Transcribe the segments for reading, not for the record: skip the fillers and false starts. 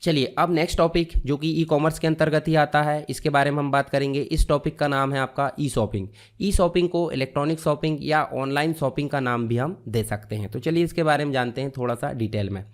चलिए अब next topic जो कि ई कॉमर्स के अंतर्गत ही आता है, इसके बारे में हम बात करेंगे। इस टॉपिक का नाम है आपका ई शॉपिंग। ई शॉपिंग को इलेक्ट्रॉनिक शॉपिंग या ऑनलाइन शॉपिंग का नाम भी हम दे सकते हैं। तो चलिए इसके बारे में जानते हैं थोड़ा सा डिटेल में।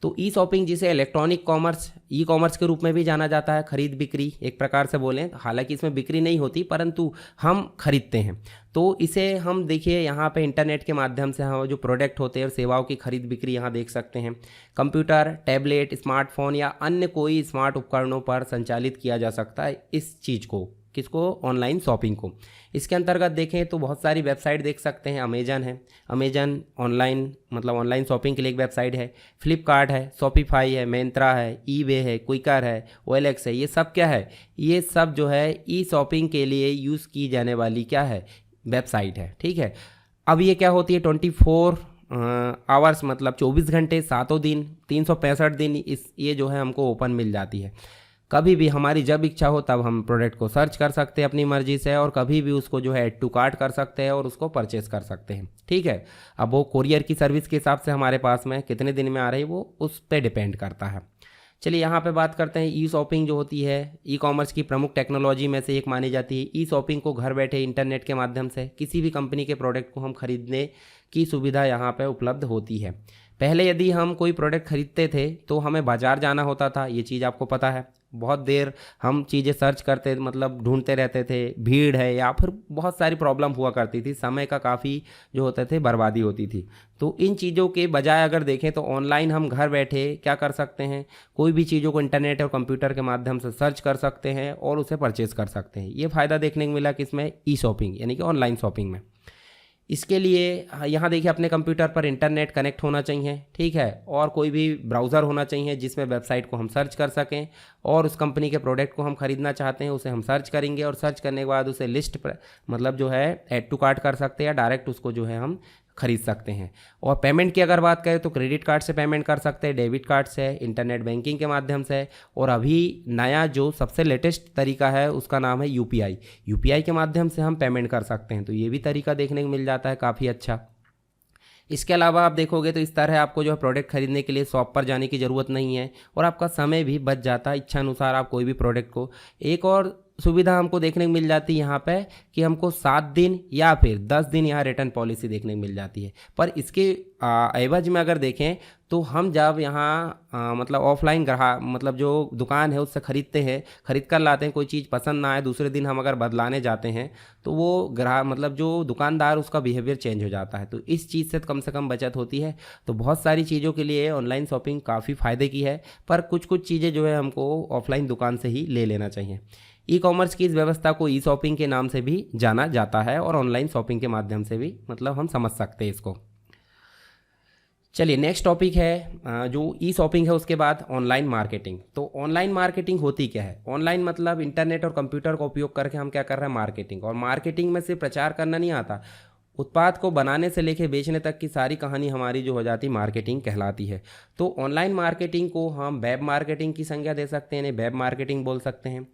तो ई शॉपिंग जिसे इलेक्ट्रॉनिक कॉमर्स, ई कॉमर्स के रूप में भी जाना जाता है, खरीद बिक्री एक प्रकार से बोलें, हालांकि इसमें बिक्री नहीं होती परंतु हम खरीदते हैं। तो इसे हम देखिए यहाँ पे इंटरनेट के माध्यम से हम जो प्रोडक्ट होते हैं और सेवाओं की खरीद बिक्री यहाँ देख सकते हैं। कंप्यूटर, टैबलेट, स्मार्टफोन या अन्य कोई स्मार्ट उपकरणों पर संचालित किया जा सकता है इस चीज़ को, किसको, ऑनलाइन शॉपिंग को। इसके अंतर्गत देखें तो बहुत सारी वेबसाइट देख सकते हैं। अमेजन है, अमेजन ऑनलाइन मतलब ऑनलाइन शॉपिंग के लिए एक वेबसाइट है। फ्लिपकार्ट है, शॉपिफाई है, मिंत्रा है, ईबे है, क्विकर है, OLX है। ये सब क्या है, ये सब जो है ई शॉपिंग के लिए यूज़ की जाने वाली क्या है, वेबसाइट है। ठीक है। अब ये क्या होती है, 24 आवर्स मतलब 24 घंटे 7 दिन 365 दिन इस ये जो है हमको ओपन मिल जाती है। कभी भी हमारी जब इच्छा हो तब हम प्रोडक्ट को सर्च कर सकते हैं अपनी मर्जी से, और कभी भी उसको जो है ऐड टू कार्ट कर सकते हैं और उसको परचेस कर सकते हैं। ठीक है। अब वो कोरियर की सर्विस के हिसाब से हमारे पास में कितने दिन में आ रही है वो उस पर डिपेंड करता है। चलिए यहाँ पे बात करते हैं। ई शॉपिंग जो होती है ई कॉमर्स की प्रमुख टेक्नोलॉजी में से एक मानी जाती है। ई शॉपिंग को घर बैठे इंटरनेट के माध्यम से किसी भी कंपनी के प्रोडक्ट को हम खरीदने की सुविधा यहाँ पे उपलब्ध होती है। पहले यदि हम कोई प्रोडक्ट खरीदते थे तो हमें बाज़ार जाना होता था, ये चीज़ आपको पता है। बहुत देर हम चीज़ें सर्च करते मतलब ढूंढते रहते थे, भीड़ है या फिर बहुत सारी प्रॉब्लम हुआ करती थी, समय का काफ़ी जो होते थे बर्बादी होती थी। तो इन चीज़ों के बजाय अगर देखें तो ऑनलाइन हम घर बैठे क्या कर सकते हैं, कोई भी चीज़ों को इंटरनेट और कंप्यूटर के माध्यम से सर्च कर सकते हैं और उसे परचेज़ कर सकते हैं। ये फ़ायदा देखने को मिला किसमें, ई शॉपिंग यानी कि ऑनलाइन शॉपिंग में। इसके लिए यहाँ देखिए अपने कंप्यूटर पर इंटरनेट कनेक्ट होना चाहिए। ठीक है। और कोई भी ब्राउज़र होना चाहिए जिसमें वेबसाइट को हम सर्च कर सकें, और उस कंपनी के प्रोडक्ट को हम खरीदना चाहते हैं उसे हम सर्च करेंगे, और सर्च करने के बाद उसे लिस्ट पर मतलब जो है ऐड टू कार्ट कर सकते हैं या डायरेक्ट उसको जो है हम खरीद सकते हैं। और पेमेंट की अगर बात करें तो क्रेडिट कार्ड से पेमेंट कर सकते हैं, डेबिट कार्ड से, इंटरनेट बैंकिंग के माध्यम से, और अभी नया जो सबसे लेटेस्ट तरीका है उसका नाम है यूपीआई। यूपीआई के माध्यम से हम पेमेंट कर सकते हैं। तो ये भी तरीका देखने को मिल जाता है काफ़ी अच्छा। इसके अलावा आप देखोगे तो इस तरह आपको जो है प्रोडक्ट खरीदने के लिए शॉप पर जाने की ज़रूरत नहीं है, और आपका समय भी बच जाता है। इच्छा अनुसार आप कोई भी प्रोडक्ट को, एक और सुविधा हमको देखने को मिल जाती है यहाँ पे कि हमको 7 दिन या फिर 10 दिन यहाँ रिटर्न पॉलिसी देखने को मिल जाती है। पर इसके एवज में अगर देखें तो हम जब यहाँ मतलब ऑफलाइन ग्राहक मतलब जो दुकान है उससे ख़रीदते हैं, ख़रीद कर लाते हैं, कोई चीज़ पसंद ना आए दूसरे दिन हम अगर बदलाने जाते हैं तो वो ग्राहक मतलब जो दुकानदार उसका बिहेवियर चेंज हो जाता है। तो इस चीज़ से कम बचत होती है। तो बहुत सारी चीज़ों के लिए ऑनलाइन शॉपिंग काफ़ी फ़ायदे की है, पर कुछ चीज़ें जो है हमको ऑफलाइन दुकान से ही ले लेना चाहिए। ई कॉमर्स की इस व्यवस्था को ई शॉपिंग के नाम से भी जाना जाता है, और ऑनलाइन शॉपिंग के माध्यम से भी मतलब हम समझ सकते हैं इसको। चलिए नेक्स्ट टॉपिक है जो ई शॉपिंग है, उसके बाद ऑनलाइन मार्केटिंग। तो ऑनलाइन मार्केटिंग होती क्या है, ऑनलाइन मतलब इंटरनेट और कंप्यूटर का उपयोग करके हम क्या कर रहे हैं, मार्केटिंग। और मार्केटिंग में सिर्फ प्रचार करना नहीं आता, उत्पाद को बनाने से लेके बेचने तक की सारी कहानी हमारी जो हो जाती मार्केटिंग कहलाती है। तो ऑनलाइन मार्केटिंग को हम वेब मार्केटिंग की संज्ञा दे सकते हैं, वेब मार्केटिंग बोल सकते हैं।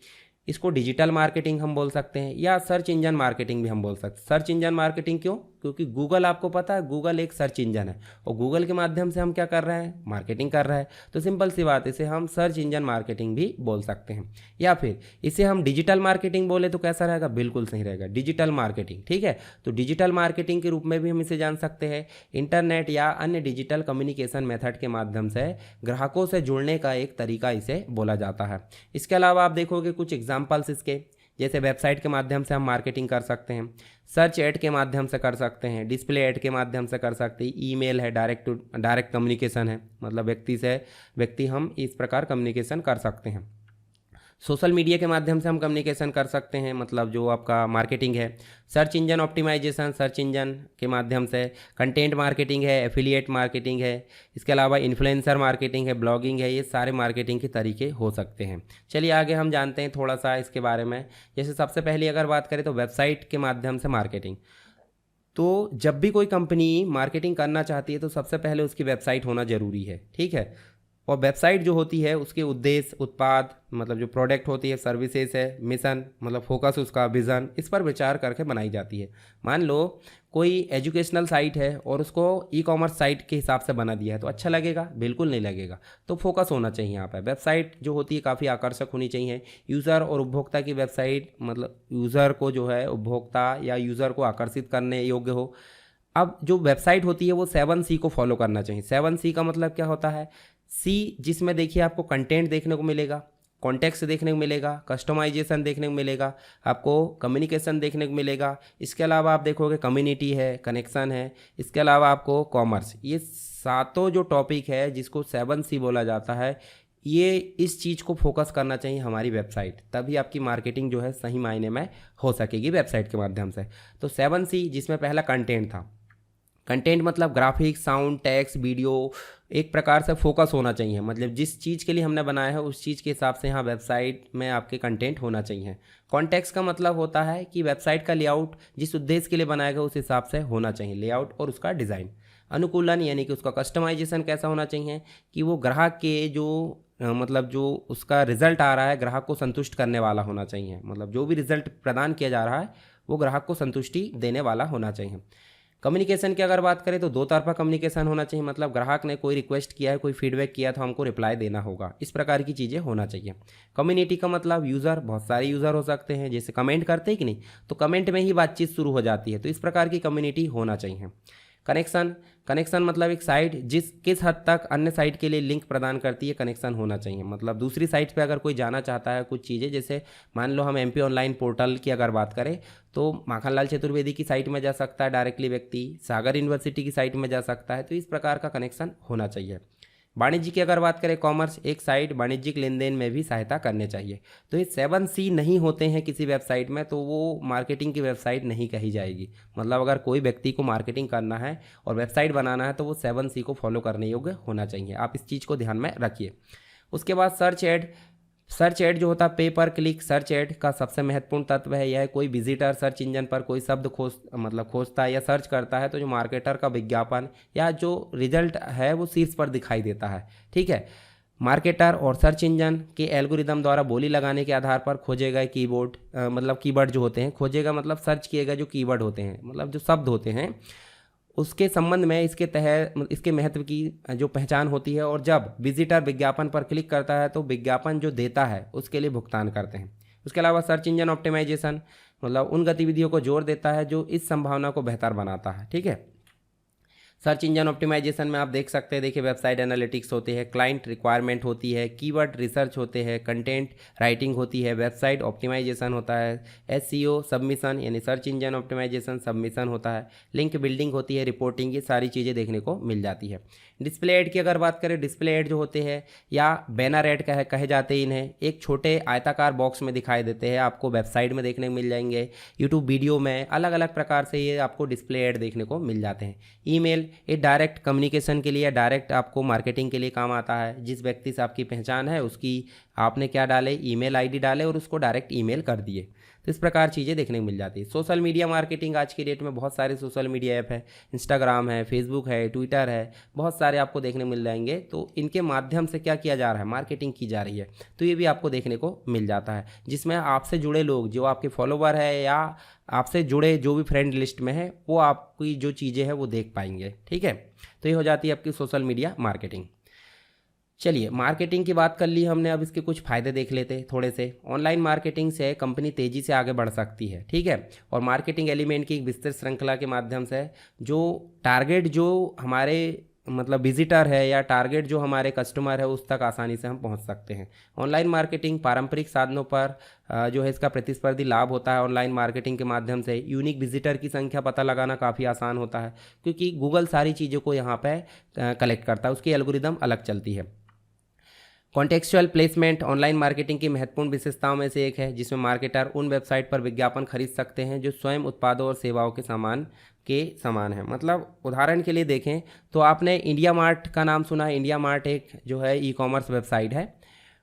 इसको डिजिटल मार्केटिंग हम बोल सकते हैं, या सर्च इंजन मार्केटिंग भी हम बोल सकते हैं। सर्च इंजन मार्केटिंग क्यों, क्योंकि गूगल आपको पता है गूगल एक सर्च इंजन है, और गूगल के माध्यम से हम क्या कर रहे हैं, मार्केटिंग कर रहे हैं। तो सिंपल सी बात, इसे हम सर्च इंजन मार्केटिंग भी बोल सकते हैं। या फिर इसे हम डिजिटल मार्केटिंग बोले तो कैसा रहेगा, बिल्कुल सही रहेगा, डिजिटल मार्केटिंग। ठीक है। तो डिजिटल मार्केटिंग के रूप में भी हम इसे जान सकते हैं। इंटरनेट या अन्य डिजिटल कम्युनिकेशन मेथड के माध्यम से ग्राहकों से जुड़ने का एक तरीका इसे बोला जाता है। इसके अलावा आप देखोगे कुछ एग्जाम्पल्स इसके, जैसे वेबसाइट के माध्यम से हम मार्केटिंग कर सकते हैं, सर्च ऐड के माध्यम से कर सकते हैं, डिस्प्ले ऐड के माध्यम से कर सकते हैं, ईमेल है, डायरेक्ट कम्युनिकेशन है, मतलब व्यक्ति से व्यक्ति हम इस प्रकार कम्युनिकेशन कर सकते हैं। सोशल मीडिया के माध्यम से हम कम्युनिकेशन कर सकते हैं, मतलब जो आपका मार्केटिंग है। Search engine optimisation, search engine के माध्यम से। कंटेंट मार्केटिंग है, एफिलिएट मार्केटिंग है। इसके अलावा इन्फ्लुएंसर मार्केटिंग है, ब्लॉगिंग है। ये सारे मार्केटिंग के तरीके हो सकते हैं। चलिए आगे हम जानते हैं थोड़ा सा इसके बारे में। जैसे सबसे पहले अगर बात करें तो वेबसाइट के माध्यम से मार्केटिंग। तो जब भी कोई कंपनी मार्केटिंग करना चाहती है तो सबसे पहले उसकी वेबसाइट होना ज़रूरी है। ठीक है। और वेबसाइट जो होती है उसके उद्देश्य, उत्पाद मतलब जो प्रोडक्ट होती है, सर्विसेज है, मिशन मतलब फोकस उसका, विज़न, इस पर विचार करके बनाई जाती है। मान लो कोई एजुकेशनल साइट है और उसको ई कॉमर्स साइट के हिसाब से बना दिया है तो अच्छा लगेगा? बिल्कुल नहीं लगेगा। तो फोकस होना चाहिए यहाँ पर। वेबसाइट जो होती है काफ़ी आकर्षक होनी चाहिए। यूज़र और उपभोक्ता की वेबसाइट मतलब यूज़र को जो है, उपभोक्ता या यूज़र को आकर्षित करने योग्य हो। अब जो वेबसाइट होती है वो 7C को फॉलो करना चाहिए। 7C का मतलब क्या होता है? सी जिसमें देखिए आपको कंटेंट देखने को मिलेगा, कॉन्टेक्स्ट देखने को मिलेगा, कस्टमाइजेशन देखने को मिलेगा, आपको कम्युनिकेशन देखने को मिलेगा। इसके अलावा आप देखोगे कम्युनिटी है, कनेक्शन है, इसके अलावा आपको कॉमर्स। ये सातों जो टॉपिक है जिसको 7C बोला जाता है, ये इस चीज़ को फोकस करना चाहिए हमारी वेबसाइट, तभी आपकी मार्केटिंग जो है सही मायने में हो सकेगी वेबसाइट के माध्यम से। तो 7C जिसमें पहला कंटेंट था। कंटेंट मतलब ग्राफिक्स, साउंड, टेक्स्ट, वीडियो, एक प्रकार से फोकस होना चाहिए। मतलब जिस चीज़ के लिए हमने बनाया है उस चीज़ के हिसाब से यहाँ वेबसाइट में आपके कंटेंट होना चाहिए। कॉन्टेक्स्ट का मतलब होता है कि वेबसाइट का लेआउट जिस उद्देश्य के लिए बनाया गया उस हिसाब से होना चाहिए, लेआउट और उसका डिज़ाइन। अनुकूलन यानी कि उसका कस्टमाइजेशन कैसा होना चाहिए कि वो ग्राहक के जो मतलब जो उसका रिजल्ट आ रहा है ग्राहक को संतुष्ट करने वाला होना चाहिए। मतलब जो भी रिजल्ट प्रदान किया जा रहा है वो ग्राहक को संतुष्टि देने वाला होना चाहिए। कम्युनिकेशन की अगर बात करें तो दो तरफा कम्युनिकेशन होना चाहिए। मतलब ग्राहक ने कोई रिक्वेस्ट किया है, कोई फीडबैक किया तो हमको रिप्लाई देना होगा, इस प्रकार की चीज़ें होना चाहिए। कम्युनिटी का मतलब यूज़र, बहुत सारे यूज़र हो सकते हैं, जैसे कमेंट करते हैं कि नहीं, तो कमेंट में ही बातचीत शुरू हो जाती है, तो इस प्रकार की कम्युनिटी होना चाहिए। कनेक्शन मतलब एक साइट किस हद तक अन्य साइट के लिए लिंक प्रदान करती है, कनेक्शन होना चाहिए। मतलब दूसरी साइट पे अगर कोई जाना चाहता है कुछ चीज़ें, जैसे मान लो हम MP ऑनलाइन पोर्टल की अगर बात करें तो माखनलाल चतुर्वेदी की साइट में जा सकता है डायरेक्टली व्यक्ति, सागर यूनिवर्सिटी की साइट में जा सकता है, तो इस प्रकार का कनेक्शन होना चाहिए। वाणिज्य की अगर बात करें, कॉमर्स, एक साइट वाणिज्यिक लेन देन में भी सहायता करने चाहिए। तो ये 7C नहीं होते हैं किसी वेबसाइट में तो वो मार्केटिंग की वेबसाइट नहीं कही जाएगी। मतलब अगर कोई व्यक्ति को मार्केटिंग करना है और वेबसाइट बनाना है तो वो 7C को फॉलो करने योग्य होना चाहिए। आप इस चीज़ को ध्यान में रखिए। उसके बाद सर्च एड जो होता है, पे पर क्लिक सर्च एड का सबसे महत्वपूर्ण तत्व है यह। कोई विजिटर सर्च इंजन पर कोई शब्द खोजता है या सर्च करता है तो जो मार्केटर का विज्ञापन या जो रिजल्ट है वो शीर्ष पर दिखाई देता है। ठीक है, मार्केटर और सर्च इंजन के एल्गोरिदम द्वारा बोली लगाने के आधार पर खोजे गए कीवर्ड जो होते हैं, खोजेगा मतलब सर्च किए गए जो कीवर्ड होते हैं, मतलब जो शब्द होते हैं, उसके संबंध में इसके महत्व की जो पहचान होती है। और जब विजिटर विज्ञापन पर क्लिक करता है तो विज्ञापन जो देता है उसके लिए भुगतान करते हैं। उसके अलावा सर्च इंजन ऑप्टिमाइजेशन मतलब उन गतिविधियों को जोर देता है जो इस संभावना को बेहतर बनाता है। ठीक है, सर्च इंजन ऑप्टिमाइजेशन में आप देख सकते हैं, देखिए वेबसाइट एनालिटिक्स होते हैं, क्लाइंट रिक्वायरमेंट होती है, कीवर्ड रिसर्च होते हैं, कंटेंट राइटिंग होती है, वेबसाइट ऑप्टिमाइजेशन होता है, SEO सबमिशन यानी सर्च इंजन ऑप्टिमाइजेशन सबमिशन होता है, लिंक बिल्डिंग होती है, रिपोर्टिंग, ये सारी चीज़ें देखने को मिल जाती है। डिस्प्ले ऐड की अगर बात करें, डिस्प्ले ऐड जो होते हैं या बैनर ऐड कहे जाते हैं इन्हें, एक छोटे आयताकार बॉक्स में दिखाई देते हैं, आपको वेबसाइट में देखने को मिल जाएंगे, यूट्यूब वीडियो में, अलग अलग प्रकार से ये आपको डिस्प्ले ऐड देखने को मिल जाते हैं। ईमेल, ये डायरेक्ट कम्युनिकेशन के लिए, डायरेक्ट आपको मार्केटिंग के लिए काम आता है। जिस व्यक्ति से आपकी पहचान है उसकी आपने क्या डाले, ईमेल ID डाले और उसको डायरेक्ट ईमेल कर दिए, तो इस प्रकार चीज़ें देखने को मिल जाती है। सोशल मीडिया मार्केटिंग, आज की डेट में बहुत सारे सोशल मीडिया ऐप है, इंस्टाग्राम है, फेसबुक है, ट्विटर है, बहुत सारे आपको देखने मिल जाएंगे। तो इनके माध्यम से क्या किया जा रहा है, मार्केटिंग की जा रही है, तो ये भी आपको देखने को मिल जाता है, जिसमें आपसे जुड़े लोग जो आपके फॉलोवर है या आपसे जुड़े जो भी फ्रेंड लिस्ट में है वो आपकी जो चीज़ें हैं वो देख पाएंगे। ठीक है, तो ये हो जाती है आपकी सोशल मीडिया मार्केटिंग। चलिए, मार्केटिंग की बात कर ली हमने, अब इसके कुछ फ़ायदे देख लेते हैं थोड़े से। ऑनलाइन मार्केटिंग से कंपनी तेज़ी से आगे बढ़ सकती है। ठीक है, और मार्केटिंग एलिमेंट की एक विस्तृत श्रृंखला के माध्यम से जो टारगेट जो हमारे मतलब विजिटर है या टारगेट जो हमारे कस्टमर है उस तक आसानी से हम पहुंच सकते हैं। ऑनलाइन मार्केटिंग पारंपरिक साधनों पर जो है इसका प्रतिस्पर्धी लाभ होता है। ऑनलाइन मार्केटिंग के माध्यम से यूनिक विजिटर की संख्या पता लगाना काफ़ी आसान होता है, क्योंकि गूगल सारी चीज़ों को यहाँ पे कलेक्ट करता है, उसकी एल्गोरिदम अलग चलती है। कॉन्टेक्चुअल प्लेसमेंट ऑनलाइन मार्केटिंग की महत्वपूर्ण विशेषताओं में से एक है, जिसमें मार्केटर उन वेबसाइट पर विज्ञापन खरीद सकते हैं जो स्वयं उत्पादों और सेवाओं के समान है। मतलब उदाहरण के लिए देखें तो आपने इंडिया मार्ट का नाम सुना है। इंडिया मार्ट एक जो है ई कॉमर्स वेबसाइट है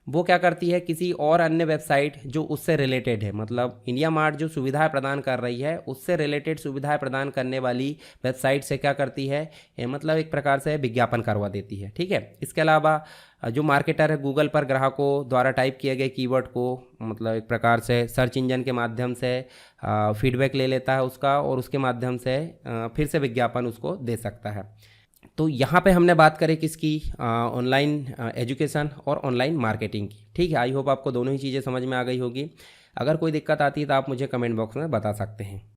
वो क्या करती है, किसी और अन्य वेबसाइट जो उससे रिलेटेड है, मतलब इंडिया मार्ट जो सुविधाएं प्रदान कर रही है उससे रिलेटेड सुविधाएं प्रदान करने वाली वेबसाइट से क्या करती है, मतलब एक प्रकार से विज्ञापन करवा देती है। ठीक है। इसके अलावा जो मार्केटर है गूगल पर ग्राहकों द्वारा टाइप किए गए कीवर्ड को मतलब एक प्रकार से सर्च इंजन के माध्यम से फीडबैक ले लेता है उसका, और उसके माध्यम से फिर से विज्ञापन उसको दे सकता है। तो यहाँ पे हमने बात करी किसकी, ऑनलाइन एजुकेशन और ऑनलाइन मार्केटिंग की। ठीक है। आई होप आपको दोनों ही चीज़ें समझ में आ गई होगी। अगर कोई दिक्कत आती है तो आप मुझे कमेंट बॉक्स में बता सकते हैं।